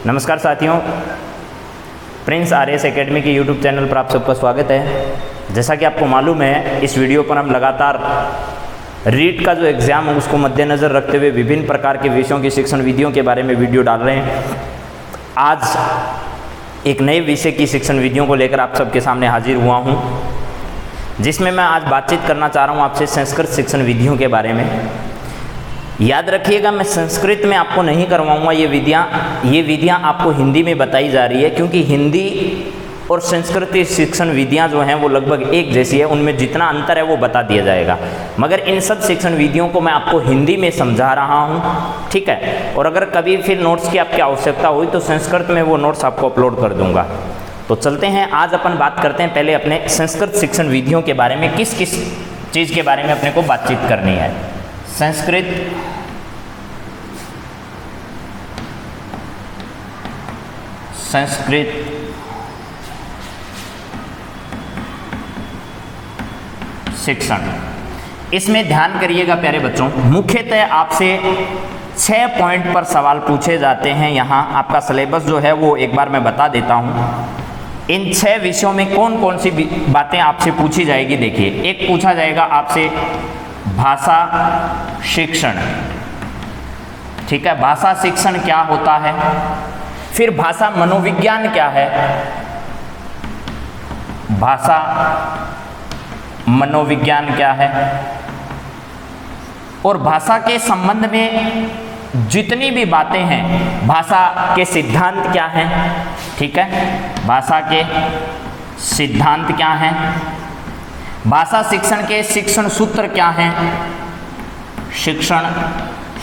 नमस्कार साथियों, Prince RS academy के यूट्यूब चैनल पर आप सबका स्वागत है। जैसा कि आपको मालूम है, इस वीडियो पर हम लगातार रीट का जो एग्ज़ाम है उसको मद्देनज़र रखते हुए विभिन्न प्रकार के विषयों की शिक्षण विधियों के बारे में वीडियो डाल रहे हैं। आज एक नए विषय की शिक्षण विधियों को लेकर आप सबके सामने हाजिर हुआ हूँ, जिसमें मैं आज बातचीत करना चाह रहा हूँ आपसे संस्कृत शिक्षण विधियों के बारे में। याद रखिएगा, मैं संस्कृत में आपको नहीं करवाऊंगा ये विधियाँ आपको हिंदी में बताई जा रही है, क्योंकि हिंदी और संस्कृत शिक्षण विधियाँ जो हैं वो लगभग एक जैसी है। उनमें जितना अंतर है वो बता दिया जाएगा, मगर इन सब शिक्षण विधियों को मैं आपको हिंदी में समझा रहा हूँ, ठीक है। और अगर कभी फिर नोट्स की आपकी आवश्यकता हुई तो संस्कृत में वो नोट्स आपको अपलोड कर दूँगा। तो चलते हैं, आज अपन बात करते हैं पहले अपने संस्कृत शिक्षण विधियों के बारे में। किस किस चीज़ के बारे में अपने को बातचीत करनी है। संस्कृत शिक्षण, इसमें ध्यान करिएगा प्यारे बच्चों। मुख्यतः आपसे 6 पॉइंट पर सवाल पूछे जाते हैं। यहाँ आपका सिलेबस जो है वो एक बार मैं बता देता हूँ। इन 6 विषयों में कौन कौन सी बातें आपसे पूछी जाएगी। देखिए, एक पूछा जाएगा आपसे भाषा शिक्षण, ठीक है। भाषा शिक्षण क्या होता है। फिर भाषा मनोविज्ञान क्या है, भाषा मनोविज्ञान क्या है, और भाषा के संबंध में जितनी भी बातें हैं, भाषा के सिद्धांत क्या हैं, ठीक है। भाषा के सिद्धांत क्या हैं, भाषा शिक्षण के शिक्षण सूत्र क्या हैं, शिक्षण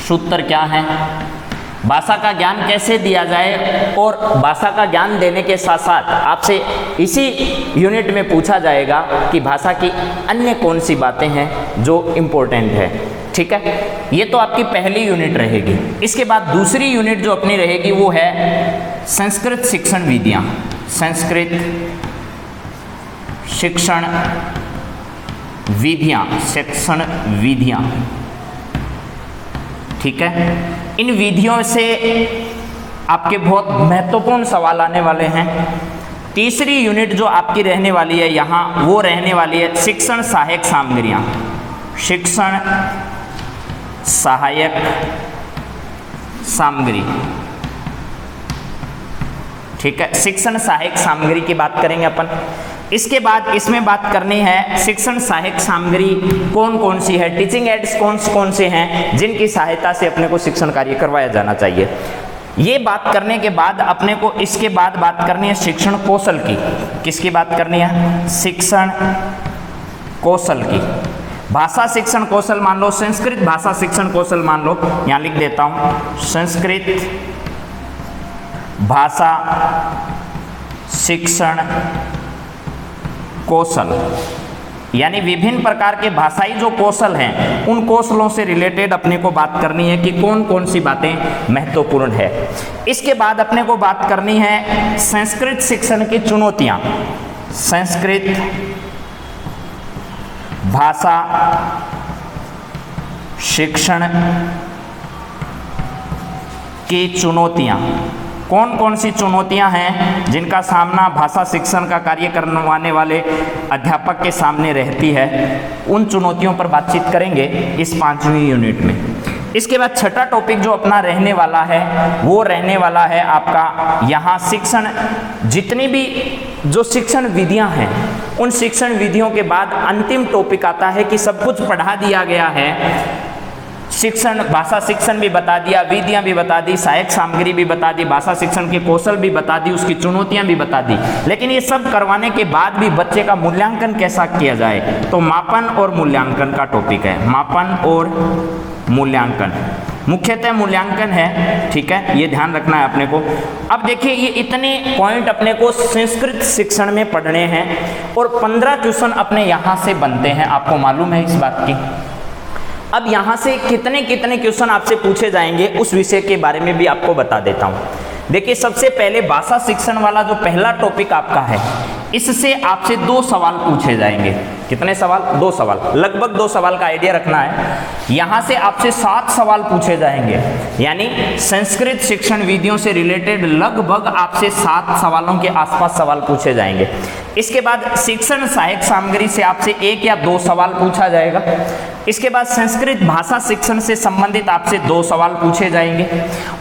सूत्र क्या हैं, भाषा का ज्ञान कैसे दिया जाए। और भाषा का ज्ञान देने के साथ साथ आपसे इसी यूनिट में पूछा जाएगा कि भाषा की अन्य कौन सी बातें हैं जो इम्पोर्टेंट है, ठीक है। ये तो आपकी पहली यूनिट रहेगी। इसके बाद दूसरी यूनिट जो अपनी रहेगी वो है संस्कृत शिक्षण विधियाँ। संस्कृत शिक्षण विधियाँ, शिक्षण विधियाँ, ठीक है। इन विधियों से आपके बहुत महत्वपूर्ण सवाल आने वाले हैं। तीसरी यूनिट जो आपकी रहने वाली है यहाँ, वो रहने वाली है शिक्षण सहायक सामग्रियाँ। शिक्षण सहायक सामग्री, ठीक है। शिक्षण सहायक सामग्री की बात करेंगे अपन। इसके बाद इसमें बात करनी है शिक्षण सहायक सामग्री कौन कौन सी है, टीचिंग एड्स कौन कौन से हैं जिनकी सहायता से अपने को शिक्षण कार्य करवाया जाना चाहिए। ये बात करने के बाद अपने को इसके बाद बात करनी है शिक्षण कौशल की। किसकी बात करनी है? शिक्षण कौशल की। भाषा शिक्षण कौशल मान लो, संस्कृत भाषा शिक्षण कौशल मान लो, यहाँ लिख देता हूँ संस्कृत भाषा शिक्षण कौशल, यानी विभिन्न प्रकार के भाषाई जो कौशल हैं उन कौशलों से रिलेटेड अपने को बात करनी है कि कौन कौन सी बातें महत्वपूर्ण है। इसके बाद अपने को बात करनी है संस्कृत शिक्षण की चुनौतियां। संस्कृत भाषा शिक्षण की चुनौतियां, कौन कौन सी चुनौतियां हैं जिनका सामना भाषा शिक्षण का कार्य करवाने वाले अध्यापक के सामने रहती है, उन चुनौतियों पर बातचीत करेंगे इस 5वीं यूनिट में। इसके बाद छठा टॉपिक जो अपना रहने वाला है वो रहने वाला है आपका यहाँ शिक्षण, जितनी भी जो शिक्षण विधियाँ हैं उन शिक्षण विधियों के बाद अंतिम टॉपिक आता है कि सब कुछ पढ़ा दिया गया है। शिक्षण भाषा शिक्षण भी बता दिया, विधियाँ भी बता दी, सहायक सामग्री भी बता दी, भाषा शिक्षण के कौशल भी बता दी, उसकी चुनौतियाँ भी बता दी। लेकिन ये सब करवाने के बाद भी बच्चे का मूल्यांकन कैसा किया जाए, तो मापन और मूल्यांकन का टॉपिक है। मापन और मूल्यांकन, मुख्यतः मूल्यांकन है, ठीक है। ये ध्यान रखना है अपने को। अब देखिए, ये इतने पॉइंट अपने को संस्कृत शिक्षण में पढ़ने हैं और 15 क्वेश्चन अपने यहाँ से बनते हैं, आपको मालूम है इस बात की। अब यहाँ से कितने कितने क्वेश्चन आपसे पूछे जाएंगे उस विषय के बारे में भी आपको बता देता हूँ। देखिए, सबसे पहले भाषा शिक्षण वाला जो पहला टॉपिक आपका है, इससे आपसे 2 सवाल पूछे जाएंगे। कितने सवाल? 2 सवाल, लगभग 2 सवाल का आइडिया रखना है। यहां से आपसे 7 सवाल पूछे जाएंगे, यानी संस्कृत शिक्षण विधियों से रिलेटेड लगभग आपसे 7 सवालों के आसपास सवाल पूछे जाएंगे। इसके बाद शिक्षण सहायक सामग्री से आपसे 1 या 2 सवाल पूछा जाएगा। इसके बाद संस्कृत भाषा शिक्षण से संबंधित आपसे 2 सवाल पूछे जाएंगे,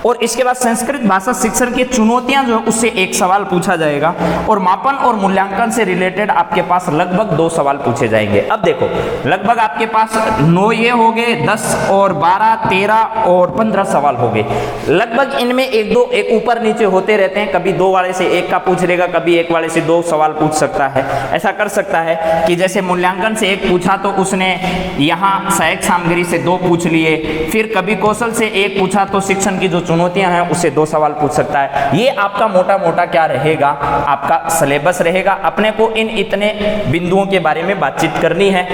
और इसके बाद संस्कृत भाषा शिक्षण की चुनौतियां जो है उससे 1 सवाल पूछा जाएगा, और मापन और मूल्यांकन से रिलेटेड आपके पास लगभग 2 सवाल पूछे जाएंगे। अब देखो, लगभग आपके पास 9 ये हो गए, 10 और 12, 13 और 15 सवाल हो गए। लगभग इनमें 1-2 एक ऊपर नीचे होते रहते हैं, कभी 2 वाले से 1 का पूछ लेगा, कभी 1 वाले से 2 सवाल पूछ सकता है। ऐसा कर सकता है कि जैसे मूल्यांकन से 1 पूछा तो उसने यहाँ सहायक सामग्री से 2 पूछ लिए, फिर कभी कौशल से 1 पूछा तो शिक्षण की जो चुनौतियां हैं उससे 2 सवाल पूछ सकता है। ये आपका मोटा मोटा क्या रहेगा, आपका सिलेबस रहेगा। अपने को इन इतने बिंदुओं के बारे में बातचीत करनी है।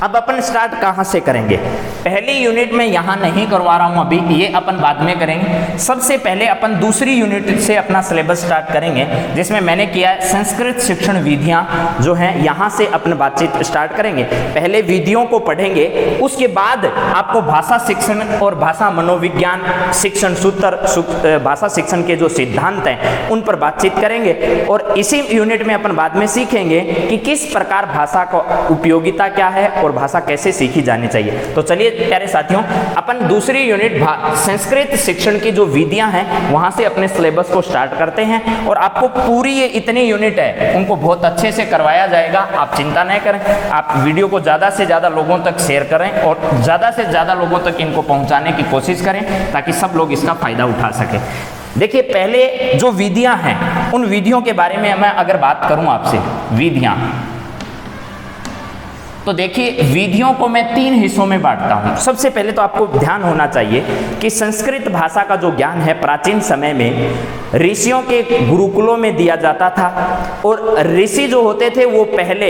अब अपन स्टार्ट कहाँ से करेंगे? पहली यूनिट में यहाँ नहीं करवा रहा हूँ अभी, ये अपन बाद में करेंगे। सबसे पहले अपन दूसरी यूनिट से अपना सिलेबस स्टार्ट करेंगे, जिसमें मैंने किया है संस्कृत शिक्षण विधियाँ जो हैं, यहाँ से अपन बातचीत स्टार्ट करेंगे। पहले विधियों को पढ़ेंगे, उसके बाद आपको भाषा शिक्षण और भाषा मनोविज्ञान शिक्षण सूत्र, भाषा शिक्षण के जो सिद्धांत हैं उन पर बातचीत करेंगे। और इसी यूनिट में अपन बाद में सीखेंगे कि किस प्रकार भाषा का उपयोगिता क्या है और भाषा कैसे सीखी जानी चाहिए। तो चलिए प्यारे साथियों, अपन दूसरी यूनिट संस्कृत शिक्षण की जो विधियां हैं वहां से अपने सिलेबस को स्टार्ट करते हैं, और आपको पूरी ये इतनी यूनिट है उनको बहुत अच्छे से करवाया जाएगा। आप चिंता नहीं करें, आप वीडियो को ज़्यादा से ज़्यादा लोगों तक शेयर करें और ज़्यादा से ज़्यादा लोगों तक इनको पहुँचाने की कोशिश करें, ताकि सब लोग इसका फ़ायदा उठा सकें। देखिए, पहले जो विधियाँ हैं उन विधियों के बारे में मैं अगर बात करूँ आपसे, विधियाँ, तो देखिए विधियों को मैं 3 हिस्सों में बांटता हूं। सबसे पहले तो आपको ध्यान होना चाहिए कि संस्कृत भाषा का जो ज्ञान है प्राचीन समय में ऋषियों के गुरुकुलों में दिया जाता था, और ऋषि जो होते थे वो पहले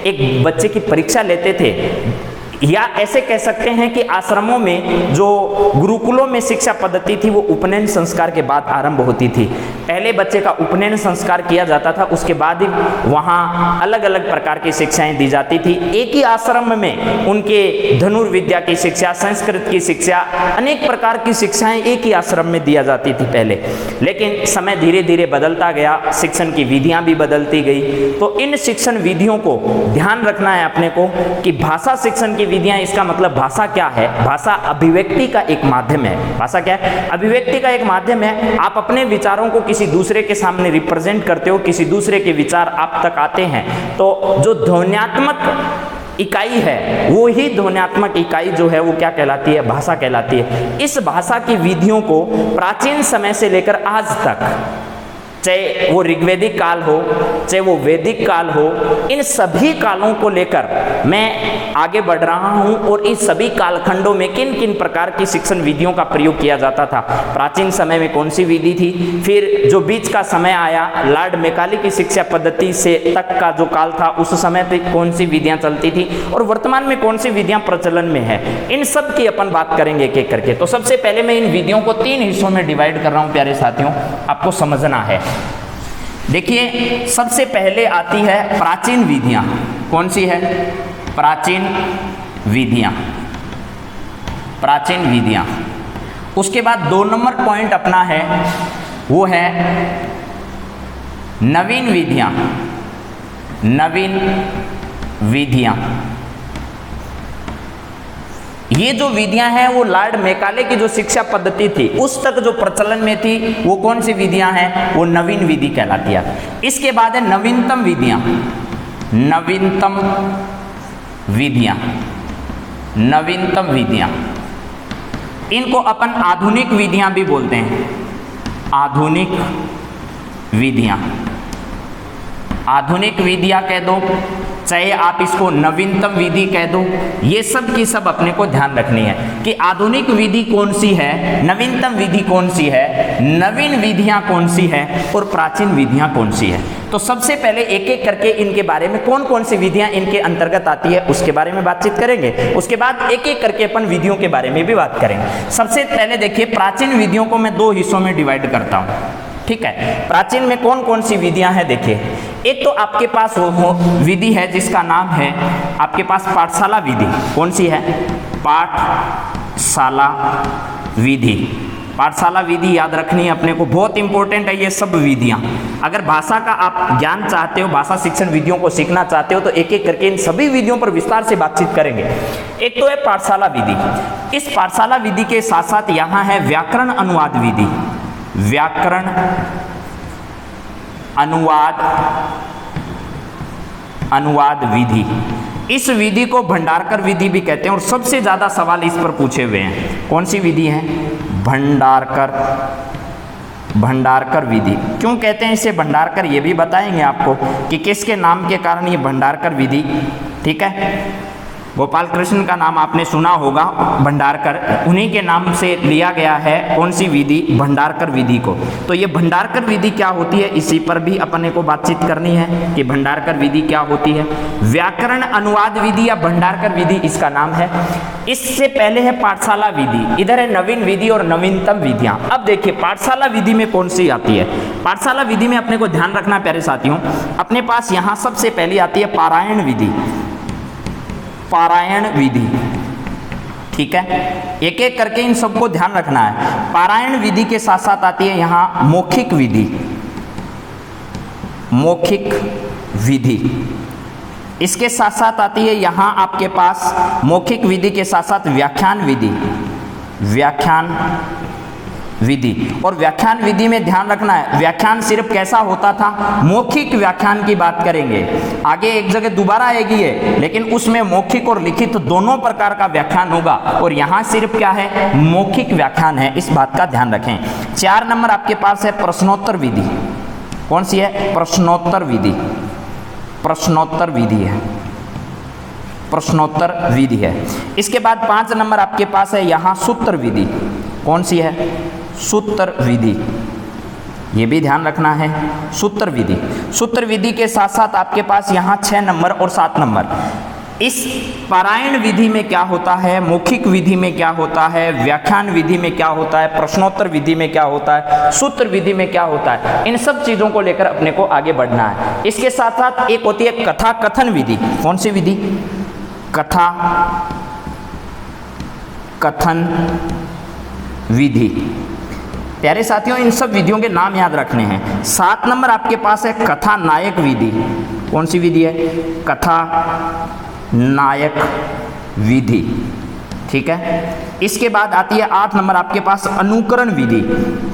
एक बच्चे की परीक्षा लेते थे, या ऐसे कह सकते हैं कि आश्रमों में जो गुरुकुलों में शिक्षा पद्धति थी वो उपनयन संस्कार के बाद आरंभ होती थी। पहले बच्चे का उपनयन संस्कार किया जाता था, उसके बाद ही वहाँ अलग अलग प्रकार की शिक्षाएं दी जाती थी। एक ही आश्रम में उनके धनुर्विद्या की शिक्षा, संस्कृत की शिक्षा, अनेक प्रकार की शिक्षाएं एक ही आश्रम में दिया जाती थी पहले। लेकिन समय धीरे धीरे बदलता गया, शिक्षण की विधियाँ भी बदलती गई। तो इन शिक्षण विधियों को ध्यान रखना है अपने को कि भाषा शिक्षण की विधियां, इसका मतलब भाषा क्या है? भाषा अभिव्यक्ति का एक माध्यम है। भाषा क्या है? अभिव्यक्ति का एक माध्यम है। आप अपने विचारों को किसी दूसरे के सामने रिप्रेजेंट करते हो, किसी दूसरे के विचार आप तक आते हैं, तो जो ध्वन्यात्मक इकाई है वो ही ध्वन्यात्मक इकाई जो है वो क्या कहलाती है? भाषा कहलाती है। इस भाषा की विधियों को प्राचीन समय से लेकर आज तक, चाहे वो ऋग्वैदिक काल हो, चाहे वो वैदिक काल हो, इन सभी कालों को लेकर मैं आगे बढ़ रहा हूं, और इस सभी कालखंडों में किन किन प्रकार की शिक्षण विधियों का प्रयोग किया जाता था। प्राचीन समय में कौन सी विधि थी, फिर जो बीच का समय आया लॉर्ड मैकाले की शिक्षा पद्धति से तक का जो काल था उस समय पे कौन सी विधियां चलती थी, और वर्तमान में कौन सी विधियां प्रचलन में है, इन सब की अपन बात करेंगे एक एक करके। तो सबसे पहले मैं इन विधियों को 3 हिस्सों में डिवाइड कर रहा हूं प्यारे साथियों, आपको समझना है। देखिए, सबसे पहले आती है प्राचीन विधियां। कौन सी है? प्राचीन विधियां। प्राचीन विधियां। उसके बाद 2 नंबर पॉइंट अपना है वो है नवीन विधियां। नवीन विधियां, ये जो विधियां हैं वो लॉर्ड मैकाले की जो शिक्षा पद्धति थी उस तक जो प्रचलन में थी वो कौन सी विधियां हैं? वो नवीन विधि कहलाती है। इसके बाद है नवीनतम विधियां। नवीनतम विधियां। नवीनतम विधियां, इनको अपन आधुनिक विधियां भी बोलते हैं। आधुनिक विधियां। आधुनिक विधियां कह दो, चाहे आप इसको नवीनतम विधि कह दो, ये सब की सब अपने को ध्यान रखनी है कि आधुनिक विधि कौन सी है, नवीनतम विधि कौन सी है, नवीन विधियां कौन सी है और प्राचीन विधियां कौन सी है। तो सबसे पहले एक एक करके इनके बारे में कौन कौन सी विधियां इनके अंतर्गत आती है उसके बारे में बातचीत करेंगे। उसके बाद एक एक करके अपन विधियों के बारे में भी बात करेंगे। सबसे पहले देखिए, प्राचीन विधियों को मैं 2 हिस्सों में डिवाइड करता हूं। ठीक है, प्राचीन में कौन कौन सी विधियां हैं? देखिए, एक तो आपके पास वो विधि है जिसका नाम है आपके पास पाठशाला विधि। कौन सी है? पाठशाला विधि। पाठशाला विधि याद रखनी है अपने को, बहुत इंपॉर्टेंट है ये सब विधियां। अगर भाषा का आप ज्ञान चाहते हो, भाषा शिक्षण विधियों को सीखना चाहते हो, तो एक एक करके इन सभी विधियों पर विस्तार से बातचीत करेंगे। एक तो है पाठशाला विधि। इस पाठशाला विधि के साथ साथ यहाँ है व्याकरण अनुवाद विधि। व्याकरण अनुवाद विधि। इस विधि को भंडारकर विधि भी कहते हैं और सबसे ज्यादा सवाल इस पर पूछे हुए हैं। कौन सी विधि है? भंडारकर विधि। क्यों कहते हैं इसे भंडारकर, ये भी बताएंगे आपको कि किसके नाम के कारण ये भंडारकर विधि। ठीक है, गोपाल कृष्ण का नाम आपने सुना होगा, भंडारकर, उन्हीं के नाम से लिया गया है कौन सी विधि? भंडारकर विधि को। तो ये भंडारकर विधि क्या होती है, इसी पर भी अपने को बातचीत करनी है कि भंडारकर विधि क्या होती है। व्याकरण अनुवाद विधि या भंडारकर विधि इसका नाम है। इससे पहले है पाठशाला विधि, इधर है नवीन विधि और नवीनतम विधियां। अब देखिए पाठशाला विधि में कौन सी आती है। पाठशाला विधि में अपने को ध्यान रखना प्यारे साथियों, अपने पास यहां सबसे पहली आती है पारायण विधि। पारायण विधि, ठीक है, एक एक करके इन सबको ध्यान रखना है। पारायण विधि के साथ साथ आती है यहां मौखिक विधि। मौखिक विधि इसके साथ साथ आती है यहां आपके पास मौखिक विधि के साथ साथ व्याख्यान विधि। व्याख्यान विधि, और व्याख्यान विधि में ध्यान रखना है व्याख्यान सिर्फ कैसा होता था, मौखिक व्याख्यान की बात करेंगे। आगे एक जगह दोबारा आएगी है, लेकिन उसमें मौखिक और लिखित दोनों प्रकार का व्याख्यान होगा और यहाँ सिर्फ क्या है? मौखिक व्याख्यान है, इस बात का ध्यान रखें। 4 नंबर आपके पास है प्रश्नोत्तर विधि। कौन सी है? प्रश्नोत्तर विधि। प्रश्नोत्तर विधि है, प्रश्नोत्तर विधि है। इसके बाद 5 नंबर आपके पास है यहाँ सूत्र विधि। कौन सी है? सूत्र विधि, ये भी ध्यान रखना है, सूत्र विधि। सूत्र विधि के साथ साथ आपके पास यहाँ 6 नंबर और 7 नंबर। इस पारायण विधि में क्या होता है, मौखिक विधि में क्या होता है, व्याख्यान विधि में क्या होता है, प्रश्नोत्तर विधि में क्या होता है, सूत्र विधि में क्या होता है, इन सब चीजों को लेकर अपने को आगे बढ़ना है। इसके साथ साथ एक होती है कथा कथन विधि। कौन सी विधि? कथा कथन विधि। प्यारे साथियों इन सब विधियों के नाम याद रखने हैं। 7 नंबर आपके पास है कथा नायक विधि। कौन सी विधि है? कथा नायक विधि, ठीक है। इसके बाद आती है 8 नंबर आपके पास अनुकरण विधि,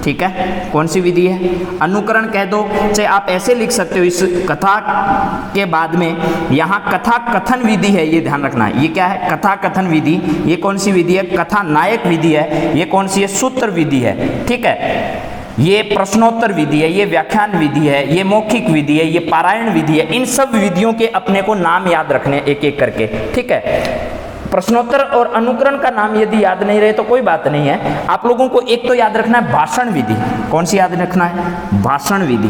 ठीक है। कौन सी विधि है? अनुकरण कह दो, चाहे आप ऐसे लिख सकते हो इस कथा के बाद में यहाँ कथा कथन विधि है, ये ध्यान रखना है। ये क्या है? कथा कथन विधि। ये कौन सी विधि है? कथा नायक विधि है। ये कौन सी है? सूत्र विधि है, ठीक है। ये प्रश्नोत्तर विधि है, ये व्याख्यान विधि है, ये मौखिक विधि है, ये पारायण विधि है। इन सब विधियों के अपने को नाम याद रखने एक एक करके, ठीक है। प्रश्नोत्तर और अनुकरण का नाम यदि याद नहीं रहे तो कोई बात नहीं है। आप लोगों को एक तो याद रखना है भाषण विधि। कौन सी याद रखना है? भाषण विधि।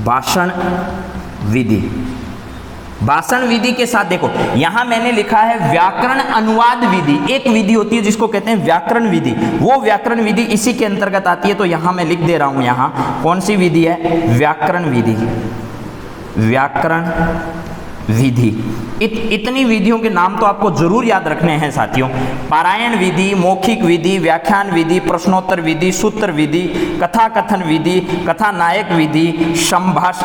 भाषण विधि। भाषण विधि के साथ देखो यहां मैंने लिखा है व्याकरण अनुवाद विधि। एक विधि होती है जिसको कहते हैं व्याकरण विधि, वो व्याकरण विधि इसी के अंतर्गत आती है। तो यहां मैं लिख दे रहा हूं, यहां कौन सी विधि है? व्याकरण विधि। व्याकरण विधि। इतनी विधियों के नाम तो आपको जरूर याद रखने हैं साथियों। पारायण विधि, मौखिक विधि, व्याख्यान विधि, प्रश्नोत्तर विधि, सूत्र विधि, कथा कथन विधि, कथा नायक विधि,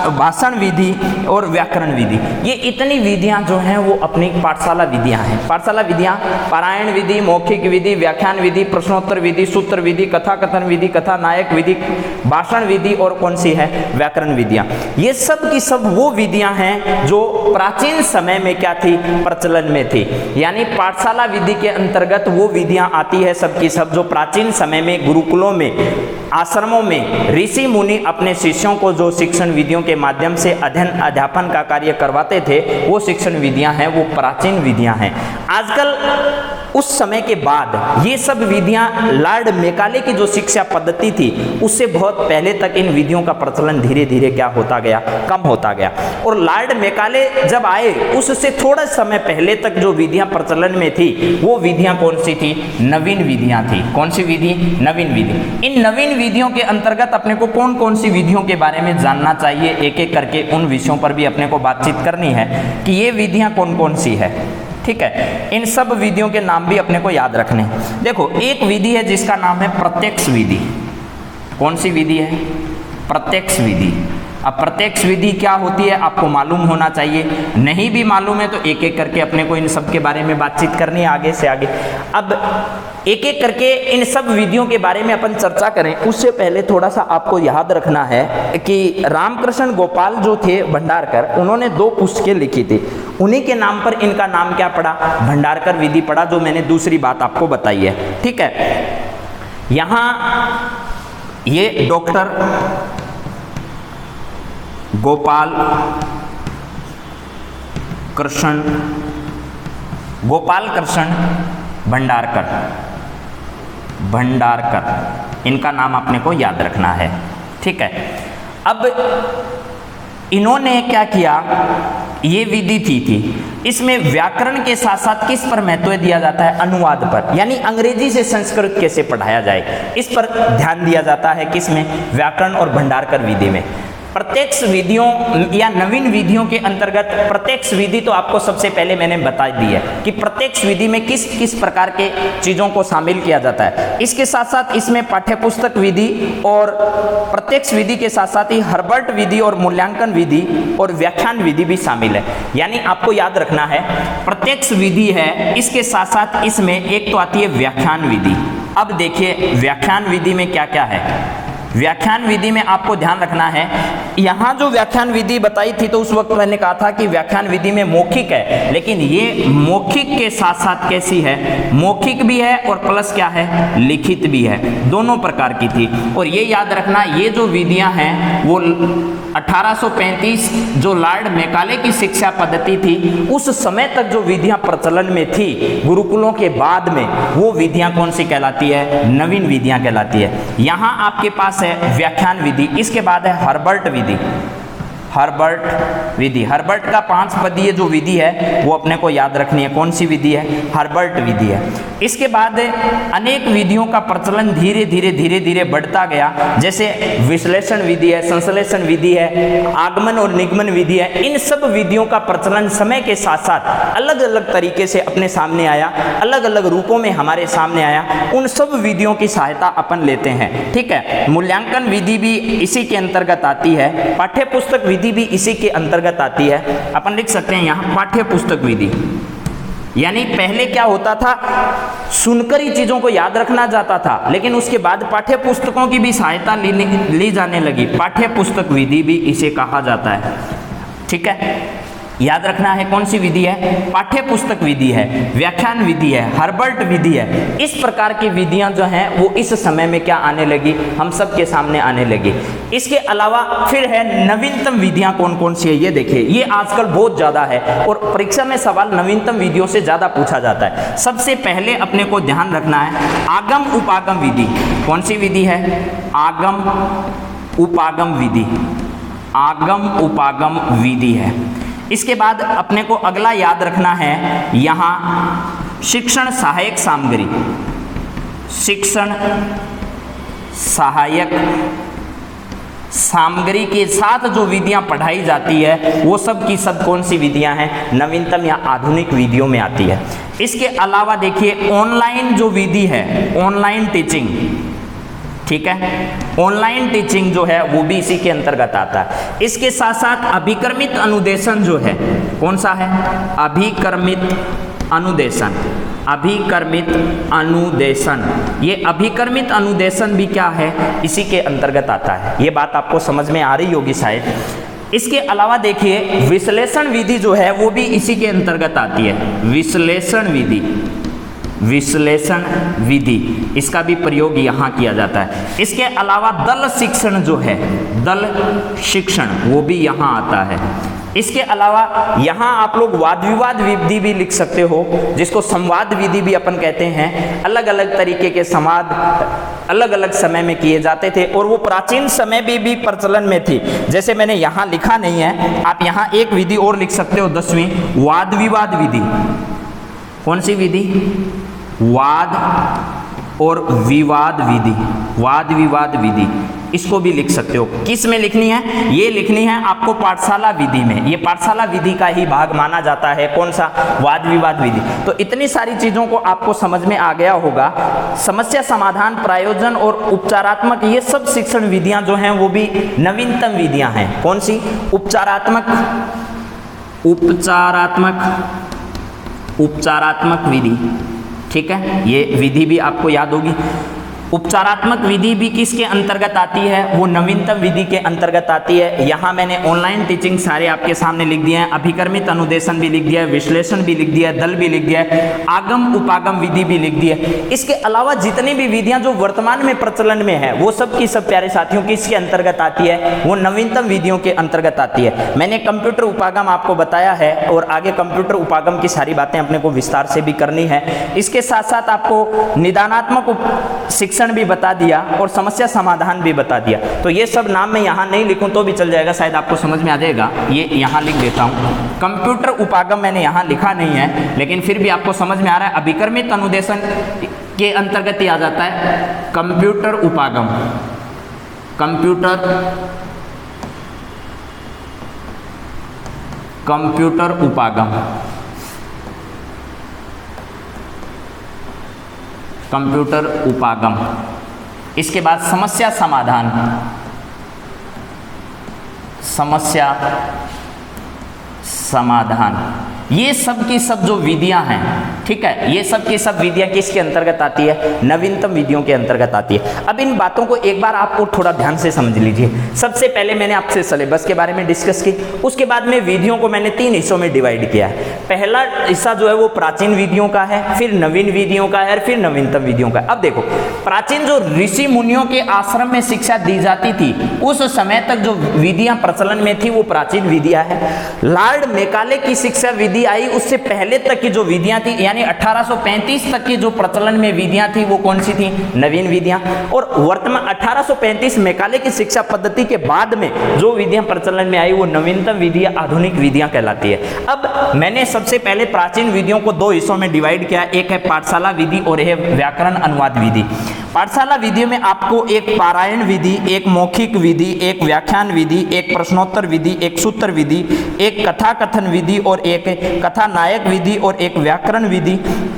भाषण विधि और व्याकरण विधि। ये इतनी विधियां जो हैं वो अपनी पाठशाला विधियां हैं। पाठशाला विधियां पारायण विधि, मौखिक विधि, व्याख्यान विधि, प्रश्नोत्तर विधि, सूत्र विधि, कथा कथन विधि, कथा नायक विधि, भाषण विधि और कौन सी है? व्याकरण विधियां। ये सब की सब वो विधियां हैं जो प्राचीन समय में क्या थी? प्रचलन में थी। यानी पाठशाला विधि के अंतर्गत वो विधियां आती है सब की सब जो प्राचीन समय में गुरुकुलों में, आश्रमों में ऋषि मुनि अपने शिष्यों को जो शिक्षण विधियों के माध्यम से अध्ययन अध्यापन का कार्य करवाते थे, वो शिक्षण विधियां हैं, वो प्राचीन विधियां हैं। आजकल उस समय के बाद ये सब विधियां, लॉर्ड मैकाले की जो शिक्षा पद्धति थी उससे बहुत पहले तक इन विधियों का प्रचलन धीरे धीरे क्या होता गया, कम होता गया। और लॉर्ड मैकाले जब आए उससे थोड़ा समय पहले तक जो विधियां प्रचलन में थी वो विधियां कौन सी थी, नवीन विधियां थी। कौन सी विधि, नवीन विधि। इन नवीन विधियों के अंतर्गत अपने को कौन कौन सी विधियों के बारे में जानना चाहिए, एक एक करके उन विषयों पर भी अपने को बातचीत करनी है कि ये विधियां कौन कौन सी है। ठीक है, इन सब विधियों के नाम भी अपने को याद रखने हैं। देखो, एक विधि है जिसका नाम है प्रत्यक्ष विधि। कौन सी विधि है, प्रत्यक्ष विधि। अब प्रत्यक्ष विधि क्या होती है आपको मालूम होना चाहिए, नहीं भी मालूम है तो एक एक करके अपने को इन सब के बारे में बातचीत करनी है आगे से आगे। अब एक एक करके इन सब विधियों के बारे में अपन चर्चा करें उससे पहले थोड़ा सा आपको याद रखना है कि रामकृष्ण गोपाल जो थे भंडारकर, उन्होंने 2 पुस्तकें लिखी थी। उन्हीं के नाम पर इनका नाम क्या पड़ा, भंडारकर विधि पड़ा, जो मैंने दूसरी बात आपको बताई है। ठीक है, यहाँ ये डॉक्टर गोपाल कृष्ण भंडारकर, इनका नाम अपने को याद रखना है। ठीक है, अब इन्होंने क्या किया, ये विधि थी इसमें व्याकरण के साथ साथ किस पर महत्व दिया जाता है, अनुवाद पर, यानी अंग्रेजी से संस्कृत कैसे पढ़ाया जाए इस पर ध्यान दिया जाता है। किसमें, व्याकरण और भंडारकर विधि में। प्रत्यक्ष विधियों या नवीन विधियों के अंतर्गत प्रत्यक्ष विधि तो आपको सबसे पहले मैंने बता दी है कि प्रत्यक्ष विधि में किस किस प्रकार के चीज़ों को शामिल किया जाता है। इसके साथ साथ इसमें पाठ्यपुस्तक विधि और प्रत्यक्ष विधि के साथ साथ ही हर्बर्ट विधि और मूल्यांकन विधि और व्याख्यान विधि भी शामिल है। यानी आपको याद रखना है प्रत्यक्ष विधि है, इसके साथ साथ इसमें एक तो आती है व्याख्यान विधि। अब देखिए व्याख्यान विधि में क्या क्या है। व्याख्यान विधि में आपको ध्यान रखना है, यहाँ जो व्याख्यान विधि बताई थी तो उस वक्त मैंने कहा था कि व्याख्यान विधि में मौखिक है, लेकिन ये मौखिक के साथ साथ कैसी है, मौखिक भी है और प्लस क्या है, लिखित भी है, दोनों प्रकार की थी। और ये याद रखना, ये जो विधियां हैं वो 1835 जो लॉर्ड मैकाले की शिक्षा पद्धति थी उस समय तक जो विधियां प्रचलन में थी गुरुकुलों के बाद में, वो विधियां कौन सी कहलाती है, नवीन विधियां कहलाती है। यहाँ आपके पास है व्याख्यान विधि, इसके बाद है हर्बर्ट विधि। हर्बर्ट विधि, हर्बर्ट का 5 पदीय जो विधि है वो अपने को याद रखनी है। कौन सी विधि है, हर्बर्ट विधि है। इसके बाद अनेक विधियों का प्रचलन धीरे धीरे बढ़ता गया, जैसे विश्लेषण विधि है, संश्लेषण विधि है, आगमन और निगमन विधि है। इन सब विधियों का प्रचलन समय के साथ साथ अलग अलग तरीके से अपने सामने आया, अलग अलग रूपों में हमारे सामने आया। उन सब विधियों की सहायता अपन लेते हैं। ठीक है, मूल्यांकन विधि भी इसी के अंतर्गत आती है, पाठ्य पुस्तक विधि भी इसी के अंतर्गत आती है। अपन लिख सकते हैं यहाँ पाठ्य पुस्तक विधि। यानी पहले क्या होता था, सुनकर ही चीजों को याद रखना जाता था, लेकिन उसके बाद पाठ्य पुस्तकों की भी सहायता ली जाने लगी। पाठ्य पुस्तक विधि भी इसे कहा जाता है। ठीक है, याद रखना है कौन सी विधि है, पाठ्य पुस्तक विधि है, व्याख्यान विधि है, हर्बर्ट विधि है। इस प्रकार की विधियां जो हैं वो इस समय में क्या आने लगी, हम सब के सामने आने लगी। इसके अलावा फिर है नवीनतम विधियां कौन कौन सी है। ये देखिए, ये आजकल बहुत ज़्यादा है और परीक्षा में सवाल नवीनतम विधियों से ज़्यादा पूछा जाता है। सबसे पहले अपने को ध्यान रखना है आगम उपागम विधि। कौन सी विधि है, आगम उपागम विधि। आगम उपागम विधि है। इसके बाद अपने को अगला याद रखना है यहाँ शिक्षण सहायक सामग्री। शिक्षण सहायक सामग्री के साथ जो विधियां पढ़ाई जाती है वो सब की सब कौन सी विधियां हैं, नवीनतम या आधुनिक विधियों में आती है। इसके अलावा देखिए ऑनलाइन जो विधि है, ऑनलाइन टीचिंग। ठीक है, ऑनलाइन टीचिंग जो है वो भी इसी के अंतर्गत आता है। इसके साथ साथ अभिक्रमित अनुदेशन जो है, कौन सा है, अभिक्रमित अनुदेशन। अभिक्रमित अनुदेशन, ये अभिक्रमित अनुदेशन भी क्या है, इसी के अंतर्गत आता है। ये बात आपको समझ में आ रही होगी शायद। इसके अलावा देखिए विश्लेषण विधि जो है वो भी इसी के अंतर्गत आती है। विश्लेषण विधि, विश्लेषण विधि, इसका भी प्रयोग यहाँ किया जाता है। इसके अलावा दल शिक्षण जो है, दल शिक्षण, वो भी यहाँ आता है। इसके अलावा यहाँ आप लोग वाद विवाद विधि भी लिख सकते हो, जिसको संवाद विधि भी अपन कहते हैं। अलग अलग तरीके के संवाद अलग अलग समय में किए जाते थे और वो प्राचीन समय में भी प्रचलन में थी। जैसे मैंने यहाँ लिखा नहीं है, आप यहाँ एक विधि और लिख सकते हो 10वीं, वाद विवाद विधि। कौन सी विधि? वाद और विवाद विधि, वाद विवाद विधि, इसको भी लिख सकते हो। किस में लिखनी है? ये लिखनी है आपको पाठशाला विधि में। ये पाठशाला विधि का ही भाग माना जाता है। कौन सा? वाद विवाद विधि। तो इतनी सारी चीजों को आपको समझ में आ गया होगा। समस्या समाधान, प्रायोजन और उपचारात्मक, ये सब शिक्षण विधियां जो हैं वो भी नवीनतम विधियां हैं। कौन सी? उपचारात्मक, उपचारात्मक विधि। ठीक है, ये विधि भी आपको याद होगी। उपचारात्मक विधि भी किसके अंतर्गत आती है? वो नवीनतम विधि के अंतर्गत आती है। यहाँ मैंने ऑनलाइन टीचिंग सारे आपके सामने लिख दिए हैं। अभिक्रमित अनुदेशन भी लिख दिया है, विश्लेषण भी लिख दिया है, दल भी लिख दिया है, आगम उपागम विधि भी लिख दी है। इसके अलावा जितनी भी विधियां जो वर्तमान में प्रचलन में है, वो सब की सब प्यारे साथियों किसके अंतर्गत आती है? वो नवीनतम विधियों के अंतर्गत आती है। मैंने कंप्यूटर उपागम आपको बताया है और आगे कंप्यूटर उपागम की सारी बातें अपने को विस्तार से भी करनी है। इसके साथ साथ आपको निदानात्मक शिक्षण भी बता दिया और समस्या समाधान भी बता दिया। तो ये सब नाम मैं यहाँ नहीं लिखूं तो भी चल जाएगा, शायद आपको समझ में आ जाएगा। ये यहाँ लिख देता हूँ। कंप्यूटर उपागम मैंने यहाँ लिखा नहीं है, लेकिन फिर भी आपको समझ में आ रहा है। अभिक्रमित अनुदेशन के अंतर्गत ही आ जाता है कंप्यूटर उपागम। कंप्यूटर उपागम, कंप्यूटर उपागम। इसके बाद समस्या समाधान, समस्या समाधान, ये सब की सब जो विधियां हैं, ठीक है, ये सब की सब विधियां किसके अंतर्गत आती है? नवीनतम विधियों के अंतर्गत आती है। अब इन बातों को एक बार आपको थोड़ा ध्यान से समझ लीजिए। सबसे पहले मैंने आपसे सिलेबस के बारे में डिस्कस की, उसके बाद में विधियों को मैंने 3 हिस्सों में डिवाइड किया है। पहला हिस्सा जो है वो प्राचीन विधियों का है, फिर नवीन विधियों का है और फिर नवीनतम विधियों का है। अब देखो, प्राचीन जो ऋषि मुनियों के आश्रम में शिक्षा दी जाती थी, उस समय तक जो विधियां प्रचलन में थी वो प्राचीन विधियां है। लॉर्ड मैकाले की शिक्षा विधि आई, उससे पहले तक की जो विधियां थी, यानी 1835 तक की जो प्रचलन में विधियां थी वो कौन सी थी? नवीन विधियां। और वर्तमान 1835 मैकाले की शिक्षा पद्धति के बाद में जो विधियां प्रचलन में आई वो नवीनतम विधियां, आधुनिक विधियां कहलाती है। अब मैंने सबसे पहले प्राचीन विधियों को 2 हिस्सों में डिवाइड किया। एक है पाठशाला विधि और एक है व्याकरण अनुवाद विधि। पाठशाला विधि में आपको एक पारायण विधि, एक मौखिक विधि, एक व्याख्यान विधि, एक प्रश्नोत्तर विधि, एक सूत्र विधि, एक कथा कथन विधि और एक कथा नायक विधि और एक व्याकरण विधि,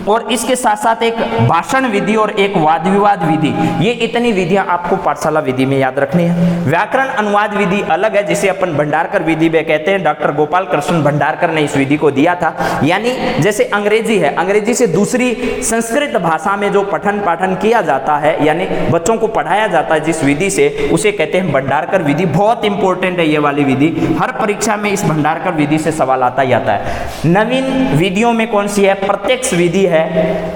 और इसके साथ साथ एक भाषण विधि और एक वाद विवाद विधि। ये इतनी विधियां आपको पाठशाला विधि में याद रखनी है। व्याकरण अनुवाद विधि अलग है, जिसे अपन भंडारकर विधि भी कहते हैं। डॉक्टर गोपाल कृष्ण भंडारकर ने इस विधि को दिया था। यानी जैसे अंग्रेजी है, अंग्रेजी से दूसरी संस्कृत भाषा में जो पठन पाठन किया जाता है, यानी बच्चों को पढ़ाया जाता है जिस विधि से, उसे कहते हैं भंडारकर विधि। बहुत इंपॉर्टेंट है ये वाली विधि, हर परीक्षा में इस भंडारकर विधि से सवाल आता ही आता है। नवीन विधियों में कौन सी है? प्रत्यक्ष विधि है,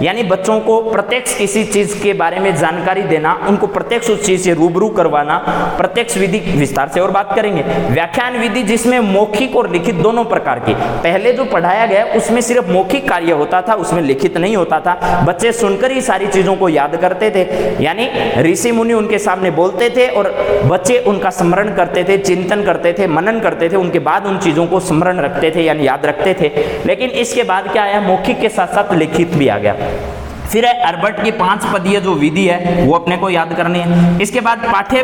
यानी बच्चों को प्रत्यक्ष किसी चीज के बारे में जानकारी देना, उनको प्रत्यक्ष उस चीज से रूबरू करवाना, प्रत्यक्ष विधि विस्तार से और बात करेंगे। व्याख्यान विधि जिसमें मौखिक और लिखित दोनों प्रकार की, पहले जो पढ़ाया गया उसमें सिर्फ मौखिक कार्य होता था, उसमें लिखित नहीं होता था। बच्चे सुनकर ही सारी चीजों को याद करते थे, यानी ऋषि मुनि उनके सामने बोलते थे और बच्चे उनका स्मरण करते थे, चिंतन करते थे, मनन करते थे, उनके बाद उन चीजों को स्मरण रखते थे यानी याद रखते थे। लेकिन इसके बाद क्या आया? मौखिक के साथ साथ लिखित भी आ गया। फिर है अर्बट की 5 पदीय जो विधि है वो अपने को याद करनी है। इसके बाद पाठ्य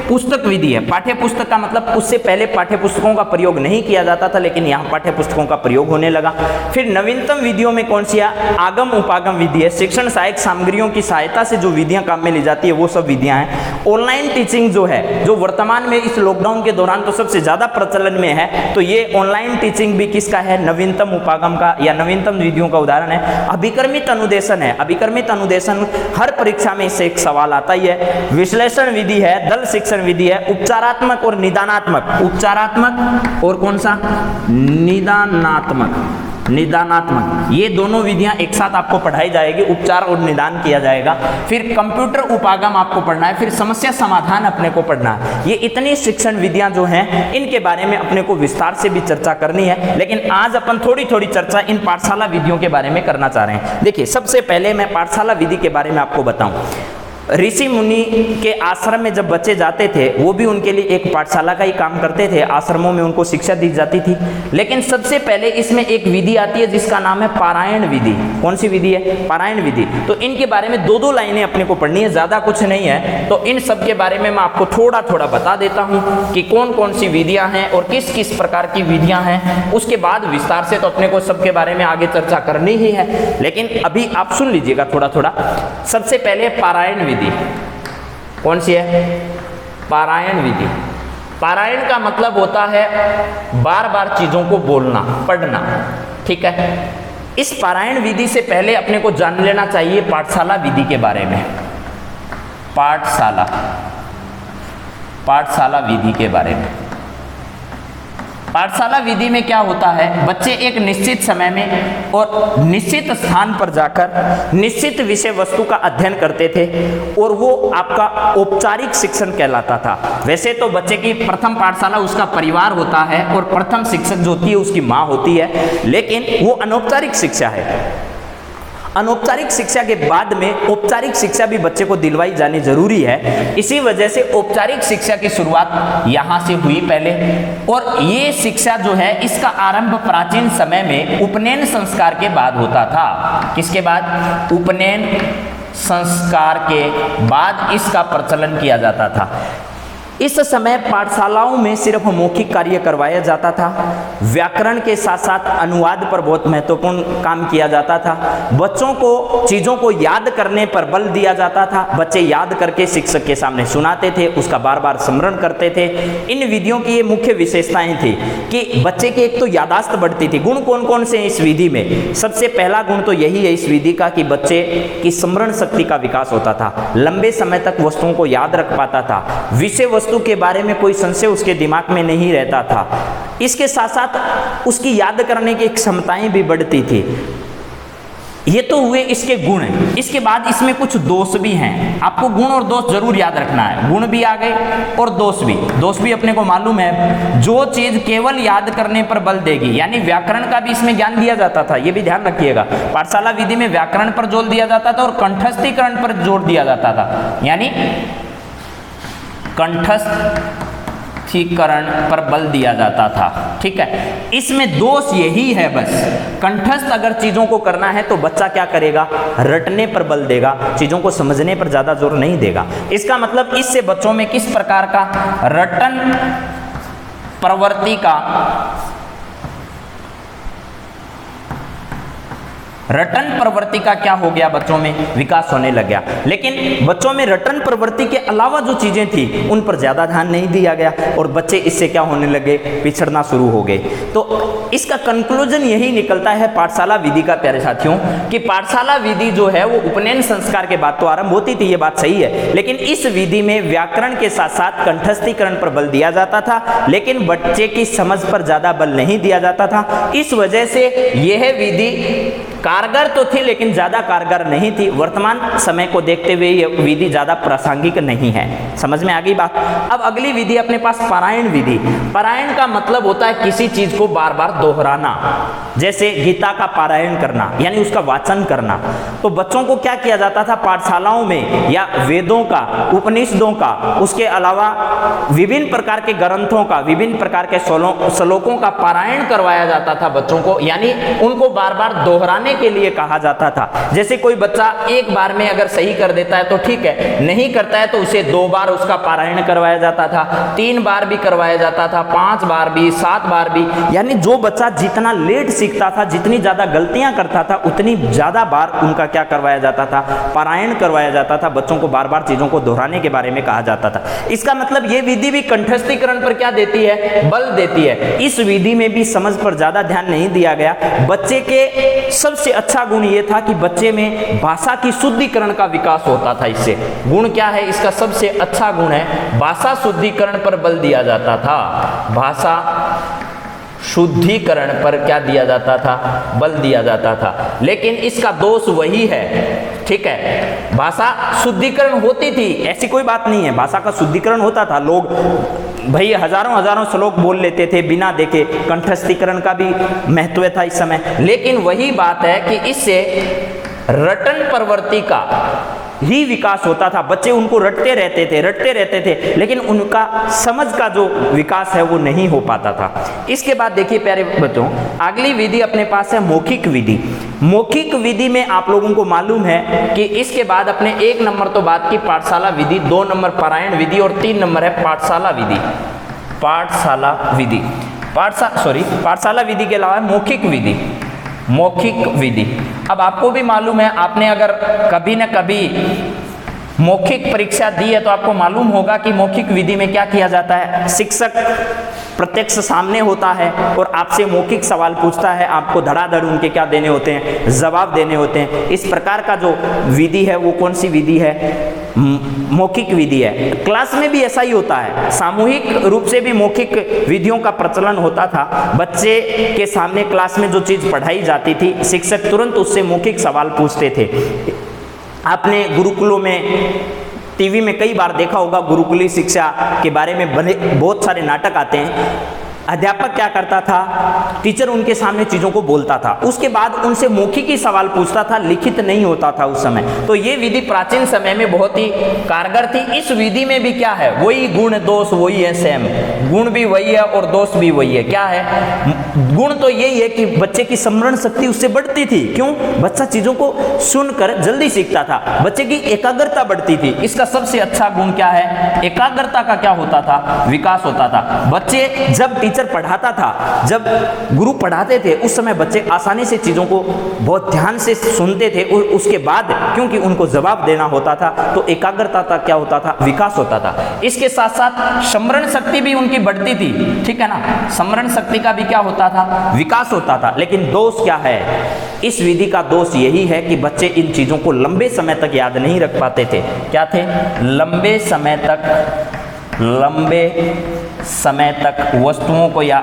पुस्तक विधि है। पाठ्य पुस्तक का मतलब उससे पहले पाठ्य पुस्तकों का प्रयोग नहीं किया जाता था, लेकिन यहाँ पाठ्य पुस्तकों का प्रयोग होने लगा। फिर नवीनतम विधियों में कौन सी है? आगम उपागम विधि है। शिक्षण सहायक सामग्रियों की सहायता से जो विधियां काम में ली जाती है वो सब विधियां हैं। ऑनलाइन टीचिंग जो है, जो वर्तमान में इस लॉकडाउन के दौरान तो सबसे ज्यादा प्रचलन में है, तो ये ऑनलाइन टीचिंग भी किसका है? नवीनतम उपागम का या नवीनतम विधियों का उदाहरण है। अभिक्रमित अनुदेशन है। अभिक्रमित अनुदेशन हर परीक्षा में इससे एक सवाल आता ही है। विश्लेषण विधि है, दल शिक्षण विधि है, उपचारात्मक और निदानात्मक, उपचारात्मक और कौन सा? निदानात्मक, निदानात्मक, ये दोनों विधियां एक साथ आपको पढ़ाई जाएगी, उपचार और निदान किया जाएगा। फिर कंप्यूटर उपागम आपको पढ़ना है, फिर समस्या समाधान अपने को पढ़ना है। ये इतनी शिक्षण विधियां जो हैं इनके बारे में अपने को विस्तार से भी चर्चा करनी है, लेकिन आज अपन थोड़ी थोड़ी चर्चा इन पाठशाला विधियों के बारे में करना चाह रहे हैं। देखिए, सबसे पहले मैं पाठशाला विधि के बारे में आपको बताऊं। ऋषि मुनि के आश्रम में जब बच्चे जाते थे, वो भी उनके लिए एक पाठशाला का ही काम करते थे, आश्रमों में उनको शिक्षा दी जाती थी। लेकिन सबसे पहले इसमें एक विधि आती है जिसका नाम है पारायण विधि। कौन सी विधि है? पारायण विधि। तो इनके बारे में दो दो लाइनें अपने को पढ़नी है, ज़्यादा कुछ नहीं है। तो इन सब के बारे में मैं आपको थोड़ा थोड़ा बता देता हूँ कि कौन कौन सी विधियाँ हैं और किस किस प्रकार की विधियाँ हैं। उसके बाद विस्तार से तो अपने को सबके बारे में आगे चर्चा करनी ही है, लेकिन अभी आप सुन लीजिएगा थोड़ा थोड़ा। सबसे पहले पारायण विधि। कौन सी है? पारायण विधि। पारायण का मतलब होता है बार बार चीजों को बोलना, पढ़ना। ठीक है। इस पारायण विधि से पहले अपने को जान लेना चाहिए पाठशाला विधि के बारे में। पाठशाला विधि के बारे में। पाठशाला विधि में क्या होता है? बच्चे एक निश्चित समय में और निश्चित स्थान पर जाकर निश्चित विषय वस्तु का अध्ययन करते थे और वो आपका औपचारिक शिक्षण कहलाता था। वैसे तो बच्चे की प्रथम पाठशाला उसका परिवार होता है और प्रथम शिक्षक जो होती है उसकी माँ होती है, लेकिन वो अनौपचारिक शिक्षा है। अनौपचारिक शिक्षा के बाद में औपचारिक शिक्षा भी बच्चे को दिलवाई जानी जरूरी है। इसी वजह से औपचारिक शिक्षा की शुरुआत यहाँ से हुई पहले, और ये शिक्षा जो है इसका आरंभ प्राचीन समय में उपनयन संस्कार के बाद होता था। किसके बाद? उपनयन संस्कार के बाद इसका प्रचलन किया जाता था। इस समय पाठशालाओं में सिर्फ मौखिक कार्य करवाया जाता था। व्याकरण के साथ साथ अनुवाद पर बहुत महत्वपूर्ण काम किया जाता था। बच्चों को चीज़ों को याद करने पर बल दिया जाता था। बच्चे याद करके शिक्षक के सामने सुनाते थे, उसका बार बार स्मरण करते थे। इन विधियों की ये मुख्य विशेषताएं थी कि बच्चे की एक तो यादाश्त बढ़ती थी। गुण कौन कौन से हैं इस विधि में? सबसे पहला गुण तो यही है इस विधि का कि बच्चे की स्मरण शक्ति का विकास होता था, लंबे समय तक वस्तुओं को याद रख पाता था, विषय वस्तु के बारे में कोई संशय उसके दिमाग में नहीं रहता था। इसके साथ साथ उसकी याद करने की क्षमताएं भी बढ़ती थी। ये तो हुए इसके गुण। इसके बाद इसमें कुछ दोष भी हैं। आपको गुण और दोष जरूर याद रखना है। गुण भी आ गए और दोष भी। दोष भी अपने को मालूम है, जो चीज केवल याद करने पर बल देगी, यानी व्याकरण का भी इसमें ज्ञान दिया जाता था। ये भी ध्यान रखिएगा, पाठशाला विधि में व्याकरण पर जोर दिया जाता था और कंठस्थीकरण पर जोर दिया जाता था, यानी कंठस्थीकरण पर बल दिया जाता था। ठीक है। इसमें दोष यही है बस, कंठस्थ अगर चीजों को करना है तो बच्चा क्या करेगा? रटने पर बल देगा, चीजों को समझने पर ज्यादा जोर नहीं देगा। इसका मतलब इससे बच्चों में किस प्रकार का रटन प्रवृत्ति का क्या हो गया? बच्चों में विकास होने लग गया। लेकिन बच्चों में रटन प्रवृत्ति के अलावा जो चीजें थी उन पर ज्यादा ध्यान नहीं दिया गया और बच्चे इससे क्या होने लगे? पिछड़ना शुरू हो गए। तो इसका कंक्लूजन यही निकलता है पाठशाला विधि का, प्यारे साथियों, कि पाठशाला विधि जो है वो उपनयन संस्कार के बाद तो आरंभ होती थी, ये बात सही है, लेकिन इस विधि में व्याकरण के साथ साथ कंठस्थीकरण पर बल दिया जाता था, लेकिन बच्चे की समझ पर ज्यादा बल नहीं दिया जाता था। इस वजह से यह विधि कारगर तो थी लेकिन ज्यादा कारगर नहीं थी। वर्तमान समय को देखते हुए यह विधि ज्यादा प्रासंगिक नहीं है। समझ में आ गई बात? अब अगली विधि अपने पास पारायण विधि। पारायण का मतलब होता है किसी चीज को बार बार दोहराना, जैसे गीता का पारायण करना, यानी उसका वाचन करना। तो बच्चों को क्या किया जाता था पाठशालाओं में, या वेदों का, उपनिषदों का, उसके अलावा विभिन्न प्रकार के ग्रंथों का, विभिन्न प्रकार के श्लोकों का पारायण करवाया जाता था बच्चों को, यानी उनको बार बार दोहराने के लिए कहा जाता था। जैसे कोई बच्चा एक बार में अगर सही कर देता है तो ठीक है, नहीं करता है तो उसे 2 बार उसका पारायण करवाया जाता था, 3 बार भी करवाया जाता था, 5 बार भी, 7 बार भी। यानी जो बच्चा जितना लेट सीखता था, जितनी ज्यादा गलतियां करता था, उतनी ज्यादा बार उनका क्या करवाया जाता था? पारायण करवाया जाता था। बच्चों को बार बार चीजों को दोहराने के बारे में कहा जाता था। इसका मतलब ये विधि भी कंठस्थीकरण पर क्या देती है? बल देती है। इस विधि में भी समझ पर ज्यादा ध्यान नहीं दिया गया। बच्चे के सबसे अच्छा गुण ये था कि बच्चे में भाषा की शुद्धिकरण का विकास होता था। इससे गुण क्या है? इसका सबसे अच्छा गुण है भाषा शुद्धिकरण पर बल दिया जाता था। भाषा शुद्धिकरण पर क्या दिया जाता था, बल दिया जाता था। लेकिन इसका दोष वही है, ठीक है, भाषा शुद्धिकरण होती थी, ऐसी कोई बात नहीं है, भाषा का शुद्धिकरण होता था, लोग भाई हजारों हजारों श्लोक बोल लेते थे बिना देखे, कंठस्थीकरण का भी महत्व था इस समय। लेकिन वही बात है कि इससे रटन प्रवृत्ति का ही विकास होता था, बच्चे उनको रटते रहते थे, लेकिन उनका समझ का जो विकास है वो नहीं हो पाता था। इसके बाद देखिए प्यारे बच्चों, अगली विधि अपने पास है मौखिक विधि। मौखिक विधि में आप लोगों को मालूम है कि इसके बाद अपने 1 नंबर तो बात की पाठशाला विधि, 2 नंबर पारायण विधि और 3 नंबर है पाठशाला विधि। पाठशाला विधि के अलावा मौखिक विधि, मौखिक विधि। अब आपको भी मालूम है, आपने अगर कभी न कभी मौखिक परीक्षा दी है तो आपको मालूम होगा कि मौखिक विधि में क्या किया जाता है। शिक्षक प्रत्यक्ष सामने होता है और आपसे मौखिक सवाल पूछता है, आपको धड़ाधड़ उनके क्या देने होते हैं, जवाब देने होते हैं। इस प्रकार का जो विधि है वो कौन सी विधि है, मौखिक विधि है। क्लास में भी ऐसा ही होता है, सामूहिक रूप से भी मौखिक विधियों का प्रचलन होता था। बच्चे के सामने क्लास में जो चीज पढ़ाई जाती थी, शिक्षक तुरंत उससे मौखिक सवाल पूछते थे। आपने गुरुकुलों में, टीवी में कई बार देखा होगा, गुरुकुली शिक्षा के बारे में बने बहुत सारे नाटक आते हैं। अध्यापक क्या करता था, टीचर उनके सामने चीजों को बोलता था, उसके बाद उनसे मौखिक ही सवाल पूछता था, लिखित नहीं होता था उस समय। तो ये विधि प्राचीन समय में बहुत ही कारगर थी। इस विधि में भी क्या है, वही गुण दोष वही है, सेम गुण भी वही है और दोष भी वही है। क्या है गुण, तो यही है कि बच्चे की स्मरण शक्ति उससे बढ़ती थी। क्यों, बच्चा चीजों को सुनकर जल्दी सीखता था, बच्चे की एकाग्रता बढ़ती थी। इसका सबसे अच्छा गुण क्या है, एकाग्रता का क्या होता था, विकास होता था। बच्चे जब टीचर पढ़ाता था, जब गुरु पढ़ाते थे, उस समय बच्चे आसानी से चीजों को बहुत ध्यान से सुनते थे और उसके बाद क्योंकि उनको जवाब देना होता था तो एकाग्रता का क्या होता था, विकास होता था। इसके साथ साथ स्मरण शक्ति भी उनकी बढ़ती थी, ठीक है ना, स्मरण शक्ति का भी क्या होता था, विकास होता था। लेकिन दोष क्या है, इस विधि का दोष यही है कि बच्चे इन चीजों को लंबे समय तक याद नहीं रख पाते थे। क्या थे, लंबे समय तक वस्तुओं को या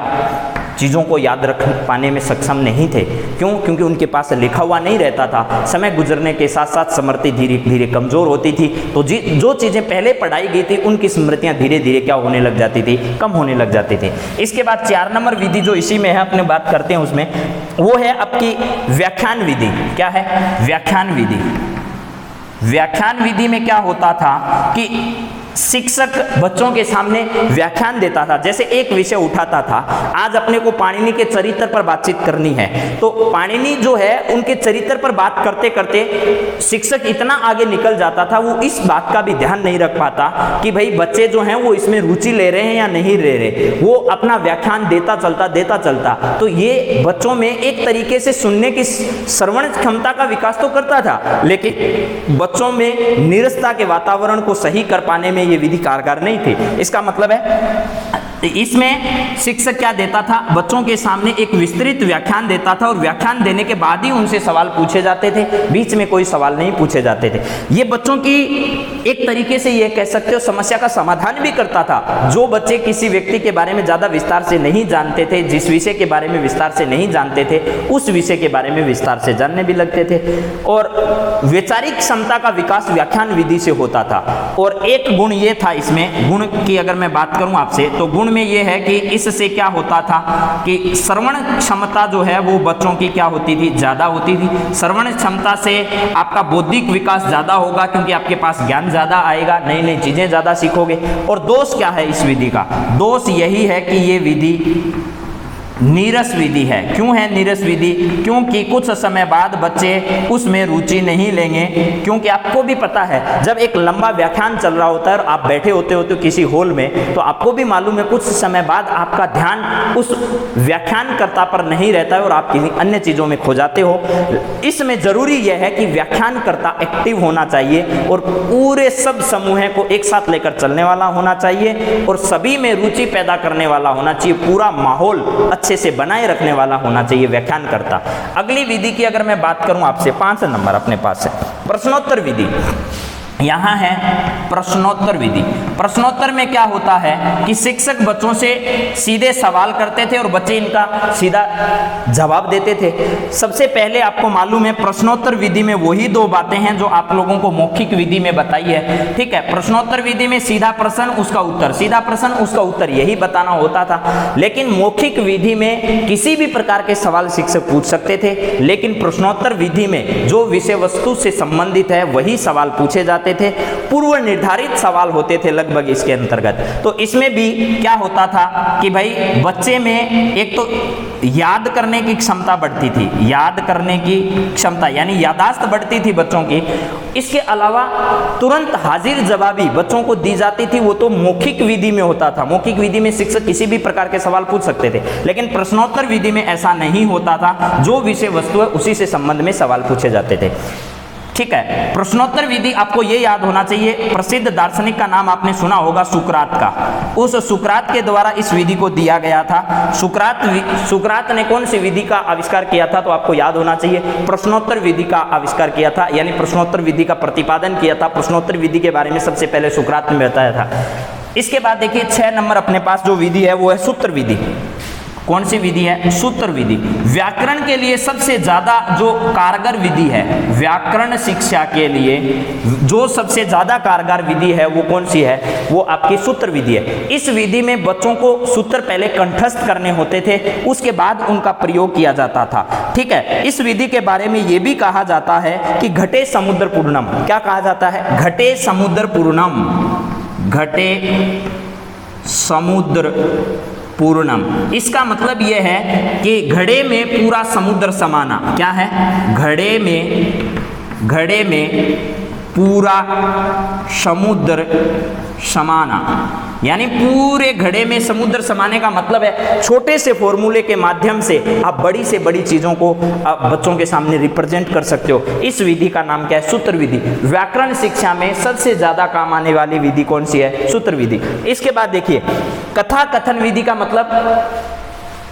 चीज़ों को याद रख पाने में सक्षम नहीं थे। क्यों, क्योंकि उनके पास लिखा हुआ नहीं रहता था। समय गुजरने के साथ साथ स्मृति धीरे धीरे कमज़ोर होती थी, तो जो चीज़ें पहले पढ़ाई गई थी उनकी स्मृतियाँ धीरे धीरे क्या होने लग जाती थी, कम होने लग जाती थी। इसके बाद 4 नंबर विधि जो इसी में है, अपने बात करते हैं उसमें, वो है आपकी व्याख्यान विधि। क्या है, व्याख्यान विधि। व्याख्यान विधि में क्या होता था कि शिक्षक बच्चों के सामने व्याख्यान देता था। जैसे एक विषय उठाता था, आज अपने को पाणिनि के चरित्र पर बातचीत करनी है, तो पाणिनि जो है उनके चरित्र पर बात करते करते शिक्षक इतना आगे निकल जाता था, वो इस बात का भी ध्यान नहीं रख पाता कि भाई बच्चे जो हैं वो इसमें रुचि ले रहे हैं या नहीं ले रहे। वो अपना व्याख्यान देता चलता। तो ये बच्चों में एक तरीके से सुनने की श्रवण क्षमता का विकास तो करता था, लेकिन बच्चों में नीरसता के वातावरण को सही कर पाने में ये विधि कारगर नहीं थी। इसका मतलब है इसमें शिक्षक क्या देता था, बच्चों के सामने एक विस्तृत व्याख्यान देता था और व्याख्यान देने के बाद ही उनसे सवाल पूछे जाते थे, बीच में कोई सवाल नहीं पूछे जाते थे। ये बच्चों की एक तरीके से ये कह सकते हो समस्या का समाधान भी करता था। जो बच्चे किसी व्यक्ति के बारे में ज़्यादा विस्तार से नहीं जानते थे, जिस विषय के बारे में विस्तार से नहीं जानते थे, उस विषय के बारे में विस्तार से जानने भी लगते थे। और वैचारिक क्षमता का विकास व्याख्यान विधि से होता था। और एक गुण ये था इसमें, गुण की अगर मैं बात करूं आपसे, तो गुण में ये है कि इससे क्या होता था कि श्रवण क्षमता जो है वो बच्चों की क्या होती थी, ज़्यादा होती थी। श्रवण क्षमता से आपका बौद्धिक विकास ज़्यादा होगा, क्योंकि आपके पास ज्ञान ज़्यादा आएगा, नई नई चीज़ें ज़्यादा सीखोगे। और दोष क्या है इस विधि का, दोष यही है कि ये विधि नीरस विधि है। क्यों है नीरस विधि, क्योंकि कुछ समय बाद बच्चे उसमें रुचि नहीं लेंगे। क्योंकि आपको भी पता है, जब एक लंबा व्याख्यान चल रहा होता है और आप बैठे होते हो किसी हॉल में, तो आपको भी मालूम है कुछ समय बाद आपका ध्यान उस व्याख्यानकर्ता पर नहीं रहता है और आप किसी अन्य चीज़ों में खो जाते हो। इसमें जरूरी यह है कि व्याख्यानकर्ता एक्टिव होना चाहिए और पूरे सब समूह को एक साथ लेकर चलने वाला होना चाहिए और सभी में रुचि पैदा करने वाला होना चाहिए, पूरा माहौल अच्छे से बनाए रखने वाला होना चाहिए व्याख्यानकर्ता। अगली विधि की अगर मैं बात करूं आपसे, 5 नंबर अपने पास है, प्रश्नोत्तर विधि। यहाँ है प्रश्नोत्तर विधि। प्रश्नोत्तर में क्या होता है कि शिक्षक बच्चों से सीधे सवाल करते थे और बच्चे इनका सीधा जवाब देते थे। सबसे पहले आपको मालूम है प्रश्नोत्तर विधि में वही दो बातें हैं जो आप लोगों को मौखिक विधि में बताई है, ठीक है। प्रश्नोत्तर विधि में सीधा प्रश्न उसका उत्तर, सीधा प्रश्न उसका उत्तर, यही बताना होता था। लेकिन मौखिक विधि में किसी भी प्रकार के सवाल शिक्षक पूछ सकते थे, लेकिन प्रश्नोत्तर विधि में जो विषय वस्तु से संबंधित है वही सवाल पूछे जाते थे, पूर्व निर्धारित सवाल होते थे लगभग इसके अंतर्गत। तो इसमें भी क्या होता था कि भाई बच्चे में एक तो याद करने की क्षमता बढ़ती थी, याद करने की क्षमता यानी याददाश्त बढ़ती थी बच्चों की। इसके अलावा तुरंत हाजिर जवाबी बच्चों को दी जाती थी, वो तो मौखिक विधि में होता था। मौखिक विधि में शिक्षक किसी भी प्रकार के सवाल पूछ सकते थे, लेकिन प्रश्नोत्तर विधि में ऐसा नहीं होता था। जो विषय वस्तु है उसी से संबंध में सवाल पूछे जाते थे, ठीक है। प्रश्नोत्तर विधि आपको ये याद होना चाहिए, प्रसिद्ध दार्शनिक का नाम आपने सुना होगा सुकरात का। उस सुकरात के द्वारा इस विधि को दिया गया था। सुकरात ने कौन सी विधि का आविष्कार किया था, तो आपको याद होना चाहिए प्रश्नोत्तर विधि का आविष्कार किया था, यानी प्रश्नोत्तर विधि का प्रतिपादन किया था। प्रश्नोत्तर विधि के बारे में सबसे पहले सुकरात ने बताया था। इसके बाद देखिए 6 नंबर अपने पास जो विधि है वो है सूत्र विधि। कौन सी विधि है? सूत्र विधि। व्याकरण के लिए सबसे ज्यादा जो कारगर विधि है, व्याकरण शिक्षा के लिए जो सबसे ज्यादा कारगर विधि है वो कौन सी है? वो आपकी सूत्र विधि है। इस विधि में बच्चों को सूत्र पहले कंठस्थ करने होते थे, उसके बाद उनका प्रयोग किया जाता था, ठीक है। इस विधि के बारे में ये भी कहा जाता है कि घटे समुद्र पूर्णम। क्या कहा जाता है? घटे समुद्र पूर्णम, घटे समुद्र पूर्णम। इसका मतलब यह है कि घड़े में पूरा समुद्र समाना। क्या है? घड़े में पूरा समुद्र समाना, यानी पूरे घड़े में समुद्र समाने का मतलब है छोटे से फॉर्मूले के माध्यम से आप बड़ी से बड़ी चीजों को आप बच्चों के सामने रिप्रेजेंट कर सकते हो। इस विधि का नाम क्या है? सूत्र विधि। व्याकरण शिक्षा में सबसे ज्यादा काम आने वाली विधि कौन सी है? सूत्र विधि। इसके बाद देखिए कथा कथन विधि का मतलब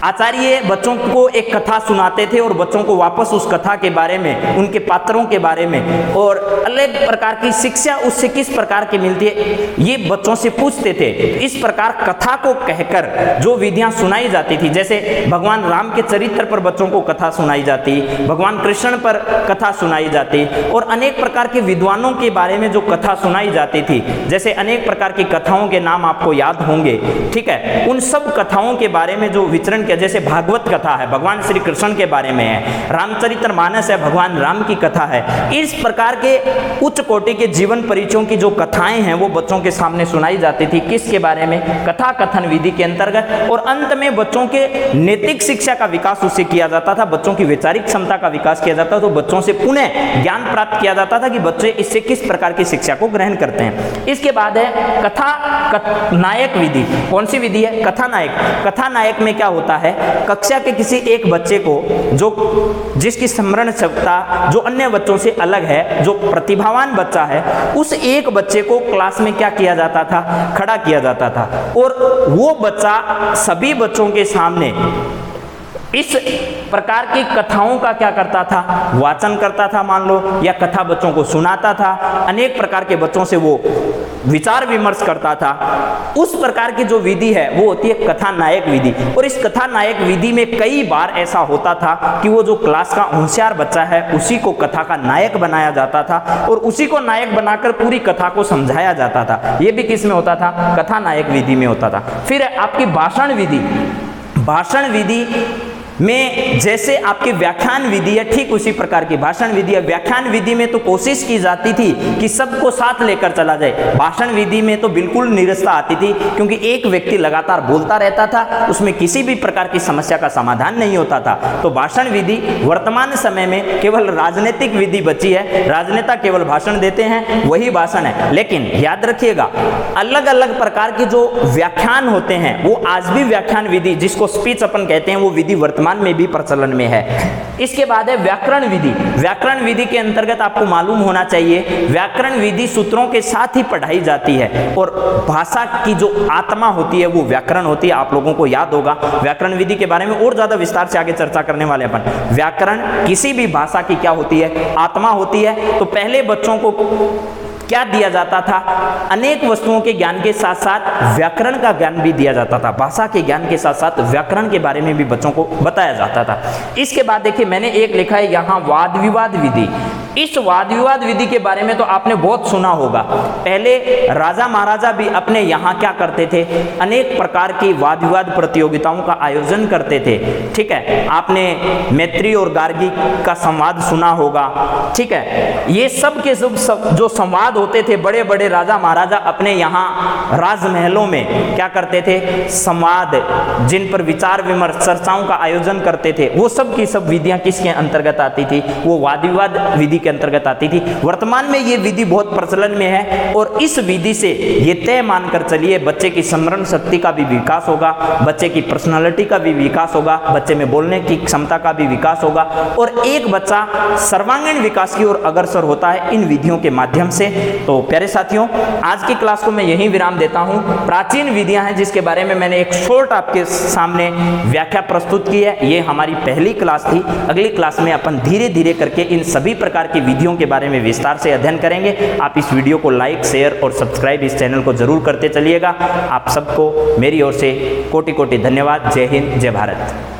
आचार्य बच्चों को एक कथा सुनाते थे और बच्चों को वापस उस कथा के बारे में, उनके पात्रों के बारे में और अलग प्रकार की शिक्षा उससे किस प्रकार की मिलती है ये बच्चों से पूछते थे। इस प्रकार कथा को कहकर जो विधियां सुनाई जाती थी, जैसे भगवान राम के चरित्र पर बच्चों को कथा सुनाई जाती, भगवान कृष्ण पर कथा सुनाई जाती और अनेक प्रकार के विद्वानों के बारे में जो कथा सुनाई जाती थी, जैसे अनेक प्रकार की कथाओं के नाम आपको याद होंगे, ठीक है। उन सब कथाओं के बारे में जो विचरण, जैसे भागवत कथा है भगवान श्री कृष्ण के बारे में है, रामचरितमानस है भगवान राम की कथा है। इस प्रकार के उच्च कोटि के जीवन परिचयों की जो कथाएं हैं वो बच्चों के सामने सुनाई जाती थी। किसके बारे में? कथा कथन विधि के अंतर्गत। और अंत में बच्चों के नैतिक शिक्षा का विकास उससे किया जाता था, बच्चों की वैचारिक क्षमता का विकास किया जाता था। तो बच्चों से पुनः ज्ञान प्राप्त किया जाता था कि बच्चे इससे किस प्रकार की शिक्षा को ग्रहण करते हैं। इसके बाद है कथा नायक विधि। कौन सी विधि है? कथा नायक। कथा नायक में क्या होता है? कक्षा के किसी एक बच्चे को जिसकी स्मरण क्षमता जो अन्य बच्चों से अलग है, जो प्रतिभावान बच्चा है, उस एक बच्चे को क्लास में क्या किया जाता था? खड़ा किया जाता था और वो बच्चा सभी बच्चों के सामने इस प्रकार की कथाओं का क्या करता था? वाचन करता था मान लो, या कथा बच्चों को सुनाता था। अनेक प्रकार के बच्चों से वो विचार विमर्श करता था। उस प्रकार की जो विधि है वो होती है कथा नायक विधि। और इस कथा नायक विधि में कई बार ऐसा होता था कि वो जो क्लास का होशियार बच्चा है उसी को कथा का नायक बनाया जाता था और उसी को नायक बनाकर पूरी कथा को समझाया जाता था। ये भी किस में होता था? कथा नायक विधि में होता था। फिर आपकी भाषण विधि। भाषण विधि में जैसे आपकी व्याख्यान विधि है, ठीक उसी प्रकार की भाषण विधि है। व्याख्यान विधि में तो कोशिश की जाती थी कि सबको साथ लेकर चला जाए। भाषण विधि में तो बिल्कुल नीरसता आती थी, क्योंकि एक व्यक्ति लगातार बोलता रहता था, उसमें किसी भी प्रकार की समस्या का समाधान नहीं होता था। तो भाषण विधि वर्तमान समय में केवल राजनीतिक विधि बची है। राजनेता केवल भाषण देते हैं, वही भाषण है। लेकिन याद रखिएगा अलग अलग प्रकार के जो व्याख्यान होते हैं वो आज भी व्याख्यान विधि, जिसको स्पीच अपन कहते हैं, वो विधि वर्तमान में भी प्रचलन में है। इसके बाद है व्याकरण विधि। व्याकरण विधि के अंतर्गत आपको मालूम होना चाहिए व्याकरण विधि सूत्रों के साथ ही पढ़ाई जाती है और भाषा की जो आत्मा होती है वो व्याकरण होती है। आप लोगों को याद होगा व्याकरण विधि के बारे में और ज्यादा विस्तार से आगे चर्चा करने वाले अपन। व्याकरण किसी भी भाषा की क्या होती है? आत्मा होती है। तो पहले बच्चों को क्या दिया जाता था, अनेक वस्तुओं के ज्ञान के साथ साथ व्याकरण का ज्ञान भी दिया जाता था। भाषा के ज्ञान के साथ साथ व्याकरण के बारे में भी बच्चों को बताया जाता था। इसके बाद देखिए मैंने एक लिखा है यहाँ वाद विवाद विधि। इस वाद विवाद विधि के बारे में तो आपने बहुत सुना होगा। पहले राजा महाराजा भी अपने यहाँ क्या करते थे, अनेक प्रकार की वाद विवाद प्रतियोगिताओं का आयोजन करते थे। ठीक है, आपने मैत्री और गार्गी का संवाद सुना होगा। ठीक है, ये सब के सब जो संवाद होते थे, बड़े बड़े राजा महाराजा अपने यहाँ राजमहलों में क्या करते थे, संवाद जिन पर विचार विमर्श चर्चाओं का आयोजन करते थे, वो सब की सब विधियां किसके अंतर्गत आती थी, वो वाद विवाद विधि के अंतर्गत आती थी। वर्तमान में ये विधि बहुत प्रचलन में है और इस विधि से ये तय मानकर चलिए बच्चे की स्मरण शक्ति का भी विकास होगा, बच्चे की पर्सनालिटी का भी विकास होगा, बच्चे में बोलने की क्षमता का भी विकास होगा और एक बच्चा सर्वांगीण विकास की ओर अग्रसर होता है इन विधियों के माध्यम से। तो प्यारे साथियों, आज की क्लास को मैं यहीं विराम देता हूं। प्राचीन विधियां हैं जिसके बारे में मैंने एक शॉर्ट आपके सामने व्याख्या प्रस्तुत की है। ये हमारी पहली क्लास थी। अगली क्लास में अपन धीरे धीरे करके इन सभी प्रकार की विधियों के बारे में विस्तार से अध्ययन करेंगे। आप इस वीडियो को लाइक, शेयर और सब्सक्राइब इस चैनल को जरूर करते चलिएगा। आप सबको मेरी ओर से कोटि कोटि धन्यवाद। जय हिंद, जय भारत।